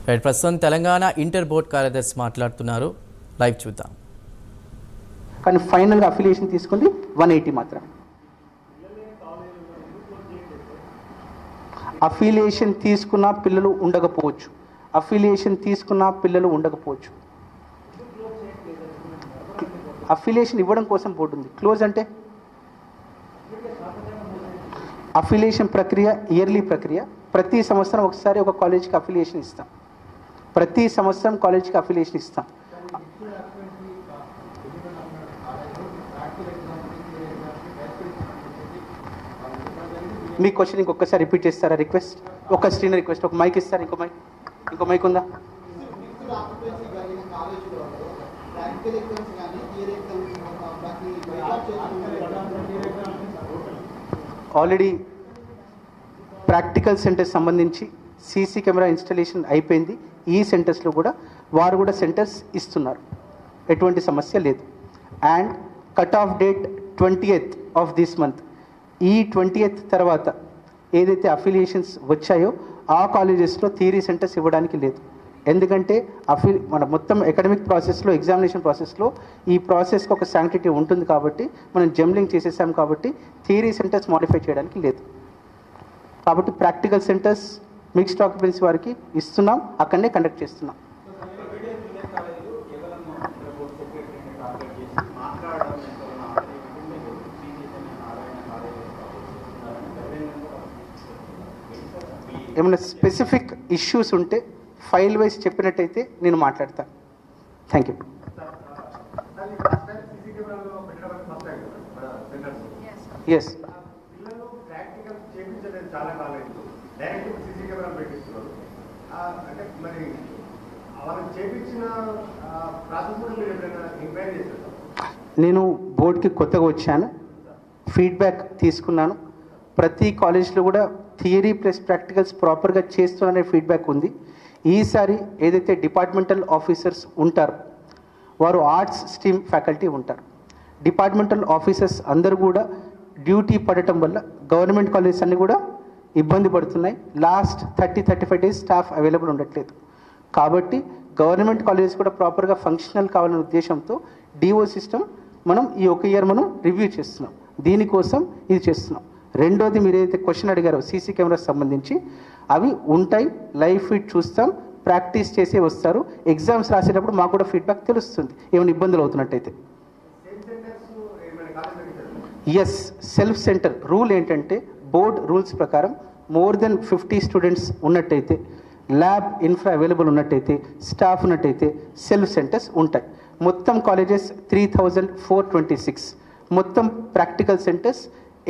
ప్రస్తుతం Telangana inter board కార్యదర్శి మాట్లాడుతున్నారు. లైవ్ చూద్దాం. కానీ ఫైనల్గా అఫిలియేషన్ తీసుకుంది 180 మాత్రమే. అఫిలియేషన్ తీసుకున్న పిల్లలు ఉండకపోవచ్చు, అఫిలియేషన్ తీసుకున్న పిల్లలు ఉండకపోవచ్చు. అఫిలియేషన్ ఇవ్వడం కోసం బోర్డు ఉంది. క్లోజ్ అంటే అఫిలియేషన్ ప్రక్రియ ఇయర్లీ ప్రక్రియ. ప్రతి సంవత్సరం ఒకసారి ఒక కాలేజీకి అఫిలియేషన్ ఇస్తాం. ప్రతి సంవత్సరం కాలేజీకి అఫిలియేషన్ ఇస్తాం. మీ క్వశ్చన్ ఇంకొకసారి రిపీట్ చేస్తారా? రిక్వెస్ట్ ఒక స్క్రీన్ రిక్వెస్ట్, ఒక మైక్ ఇస్తారు. ఇంకో మైక్ ఉందా? ఆల్రెడీ ప్రాక్టికల్ సెంటర్స్ సంబంధించి సీసీ కెమెరా ఇన్స్టాలేషన్ అయిపోయింది. ఈ సెంటర్స్లో కూడా వారు కూడా సెంటర్స్ ఇస్తున్నారు, ఎటువంటి సమస్య లేదు. And cut off date 20th of this month. ఈ 20th తర్వాత ఏదైతే అఫిలియేషన్స్ వచ్చాయో ఆ కాలేజెస్లో థియరీ సెంటర్స్ ఇవ్వడానికి లేదు. ఎందుకంటే మన మొత్తం అకాడమిక్ ప్రాసెస్లో, ఎగ్జామినేషన్ ప్రాసెస్లో ఈ ప్రాసెస్కి ఒక శాంక్టిటీ ఉంటుంది కాబట్టి మనం జంబ్లింగ్ చేసేసాం కాబట్టి థియరీ సెంటర్స్ మాడిఫై చేయడానికి లేదు. కాబట్టి ప్రాక్టికల్ సెంటర్స్ మిక్స్డ్ ఆక్యుపెన్సీ వారికి ఇస్తున్నాం, అక్కడనే కండక్ట్ చేస్తున్నాం. ఏమైనా స్పెసిఫిక్ ఇష్యూస్ ఉంటే ఫైల్ వైజ్ చెప్పినట్టయితే నేను మాట్లాడతాను. Thank you. ఎస్, నేను బోర్డుకి కొత్తగా వచ్చాను, ఫీడ్బ్యాక్ తీసుకున్నాను. ప్రతి కాలేజ్లో కూడా థియరీ ప్లస్ ప్రాక్టికల్స్ ప్రాపర్గా చేస్తున్నారనే ఫీడ్బ్యాక్ ఉంది. ఈసారి ఏదైతే డిపార్ట్మెంటల్ ఆఫీసర్స్ ఉంటారో వారు ఆర్ట్స్ స్ట్రీమ్ ఫ్యాకల్టీ ఉంటారు. డిపార్ట్మెంటల్ ఆఫీసర్స్ అందరూ కూడా డ్యూటీ పడటం వల్ల గవర్నమెంట్ కాలేజెస్ అన్నీ కూడా ఇబ్బంది పడుతున్నాయి. లాస్ట్ 30-35 డేస్ స్టాఫ్ అవైలబుల్ ఉండట్లేదు. కాబట్టి గవర్నమెంట్ కాలేజెస్ కూడా ప్రాపర్గా ఫంక్షనల్ కావాలనే ఉద్దేశంతో డిఓ సిస్టమ్ మనం ఈ ఒక ఇయర్ మనం రివ్యూ చేస్తున్నాం. దీనికోసం ఇది చేస్తున్నాం. రెండోది, మీరు ఏదైతే క్వశ్చన్ అడిగారో సీసీ కెమెరాస్ సంబంధించి, అవి ఉంటాయి, లైవ్ ఫీడ్ చూస్తాం, ప్రాక్టీస్ చేసే వస్తారు. ఎగ్జామ్స్ రాసేటప్పుడు మాకు కూడా ఫీడ్బ్యాక్ తెలుస్తుంది ఏమైనా ఇబ్బందులు అవుతున్నట్టయితే. ఎస్, సెల్ఫ్ సెంటర్ రూల్ ఏంటంటే బోర్డ్ రూల్స్ ప్రకారం మోర్ దెన్ 50 స్టూడెంట్స్ ఉన్నట్టయితే, ల్యాబ్ ఇన్ఫ్రా అవైలబుల్ ఉన్నట్టయితే, స్టాఫ్ ఉన్నట్టయితే సెల్ఫ్ సెంటర్స్ ఉంటాయి. మొత్తం కాలేజెస్ 3426, మొత్తం ప్రాక్టికల్ సెంటర్స్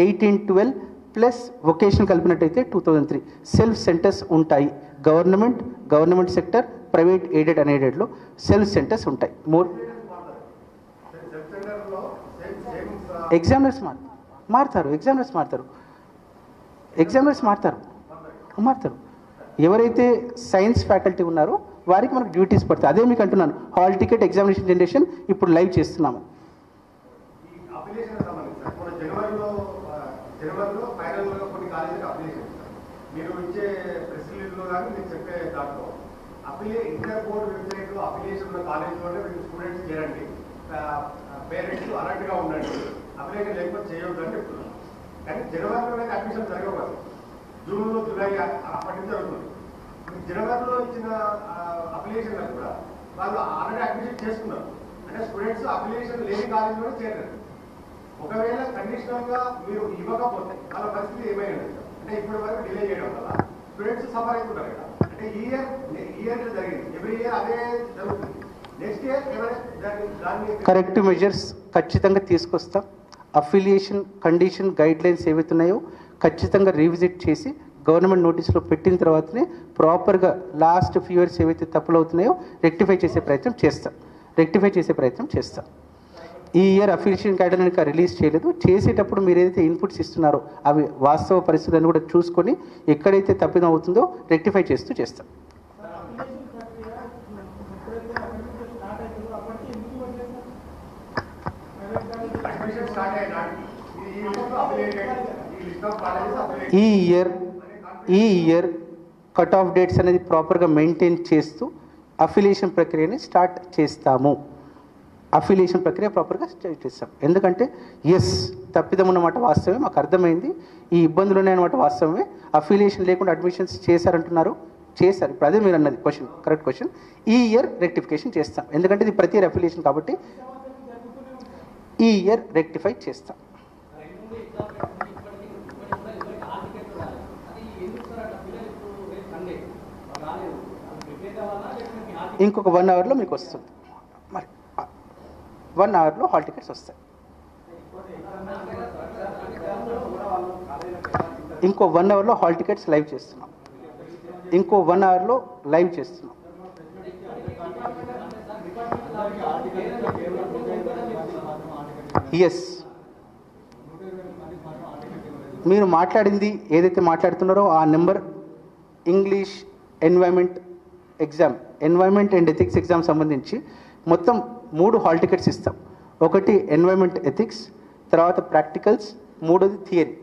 1812 ప్లస్ వొకేషనల్ కలిపినట్టయితే 2003 సెల్ఫ్ సెంటర్స్ ఉంటాయి. గవర్నమెంట్ సెక్టర్, ప్రైవేట్ ఎయిడెడ్ అన్ఎయిడెడ్లో సెల్ఫ్ సెంటర్స్ ఉంటాయి. ఎగ్జామినర్స్ మారుతారు. ఎవరైతే సైన్స్ ఫ్యాకల్టీ ఉన్నారో వారికి మనకు డ్యూటీస్ పడతాయి. అదే మీకు అంటున్నాను, హాల్ టికెట్ ఎగ్జామినేషన్ జనరేషన్ ఇప్పుడు లైవ్ చేస్తున్నాము. జనవరిలో ఫైనల్గా కొన్ని కాలేజీలకు అప్లికేషన్ మీరు ఇచ్చే ప్రెసిడెంట్లో కానీ మీరు చెప్పే దాంట్లో ఇంటర్ బోర్డు వెబ్సైట్లో అప్లికేషన్ ఉన్న కాలేజీలోనే మీరు స్టూడెంట్స్ చేరండి, పేరెంట్స్ అలర్ట్గా ఉండండి, అప్లికేషన్ లేకపోతే చేయొద్దు అని చెప్తున్నారు. కానీ జనవరిలోనే అడ్మిషన్ జరగవచ్చు, జూన్లో జూలై అప్పటి నుంచి జరుగుతుంది. జనవరిలో ఇచ్చిన అప్లికేషన్ కూడా వాళ్ళు ఆల్రెడీ అడ్మిషన్ చేసుకున్నారు. అంటే స్టూడెంట్స్ అప్లికేషన్ లేని కాలేజీలోనే చేరారు. ఒకవేళ కండిషనల్ గా మీరు ఇవ్వకపోతే వాళ్ళ పరిస్థితి ఏమైనా అంటే ఇప్పటి వరకు డిలే చేయడం వల్ల స్టూడెంట్స్ సఫర్ అవుతున్నారు కదా. అంటే ఈ ఇయర్ జరిగింది, ఎవ్రీ ఇయర్ అదే జరుగుతుంది. నెక్స్ట్ ఇయర్ దాన్ని కరెక్టివ్ మెజర్స్ ఖచ్చితంగా తీసుకొస్తాం. అఫిలియేషన్ కండిషన్ గైడ్ లైన్స్ ఏవైతున్నాయో ఖచ్చితంగా రివిజిట్ చేసి గవర్నమెంట్ నోటీస్లో పెట్టిన తర్వాతనే ప్రాపర్గా లాస్ట్ ఫ్యూ ఇయర్స్ ఏవైతే తప్పులు అవుతున్నాయో రెక్టిఫై చేసే ప్రయత్నం చేస్తాం. ఈ ఇయర్ అఫిలియేషన్ గైడ్లైన్ ఇంకా రిలీజ్ చేయలేదు. చేసేటప్పుడు మీరు ఏదైతే ఇన్పుట్స్ ఇస్తున్నారో అవి వాస్తవ పరిస్థితులను కూడా చూసుకొని ఎక్కడైతే తప్పిదం అవుతుందో రెక్టిఫై చేస్తాం. ఈ ఇయర్ కట్ ఆఫ్ డేట్స్ అనేది ప్రాపర్గా మెయింటైన్ చేస్తూ అఫిలియేషన్ ప్రక్రియని స్టార్ట్ చేస్తాము. అఫిలియేషన్ ప్రక్రియ ప్రాపర్గా స్టార్ట్ చేస్తాం. ఎందుకంటే తప్పిదం ఉన్నమాట వాస్తవమే, మాకు అర్థమైంది, ఈ ఇబ్బందులు ఉన్నాయన్నమాట వాస్తవమే. అఫిలియేషన్ లేకుండా అడ్మిషన్స్ చేశారంటున్నారు, చేశారు. ఇప్పుడు అదే మీరు అన్నది క్వశ్చన్, కరెక్ట్ క్వశ్చన్. ఈ ఇయర్ రెక్టిఫికేషన్ చేస్తాం, ఎందుకంటే ఇది ప్రతి ఇయర్ అఫిలియేషన్ కాబట్టి ఈ ఇయర్ రెక్టిఫై చేస్తాం. ఇంకొక 1 అవర్లో మీకు వస్తుంది. మరి 1 అవర్లో హాల్ టికెట్స్ వస్తాయి. ఇంకో 1 అవర్లో హాల్ టికెట్స్ లైవ్ చేస్తున్నాం. ఇంకో 1 అవర్లో లైవ్ చేస్తున్నాం. మీరు మాట్లాడింది ఏదైతే మాట్లాడుతున్నారో ఆ number English environment exam, environment and ethics exam సంబంధించి మొత్తం 3 హాల్ టికెట్స్ ఇస్తాం. ఒకటి ఎన్వైర్న్మెంట్ ఎథిక్స్, తర్వాత ప్రాక్టికల్స్, మూడోది థియరీ.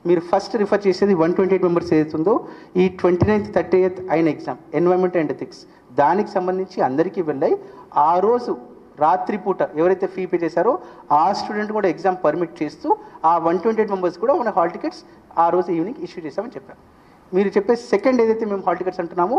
మీరు ఫస్ట్ రిఫర్ చేసేది 128 మెంబర్స్ ఏదైతుందో ఈ 29th 30th అయిన ఎగ్జామ్ ఎన్వైర్న్మెంట్ అండ్ ఎథిక్స్, దానికి సంబంధించి అందరికీ వెళ్ళాయి. ఆ రోజు రాత్రిపూట ఎవరైతే ఫీ పే చేశారో ఆ స్టూడెంట్ కూడా ఎగ్జామ్ పర్మిట్ చేస్తూ ఆ 128 మెంబర్స్ కూడా మన హాల్ టికెట్స్ ఆ రోజు ఈవినింగ్ ఇష్యూ చేశామని చెప్పారు. మీరు చెప్పే సెకండ్ ఏదైతే మేము హాల్ టికెట్స్ అంటున్నామో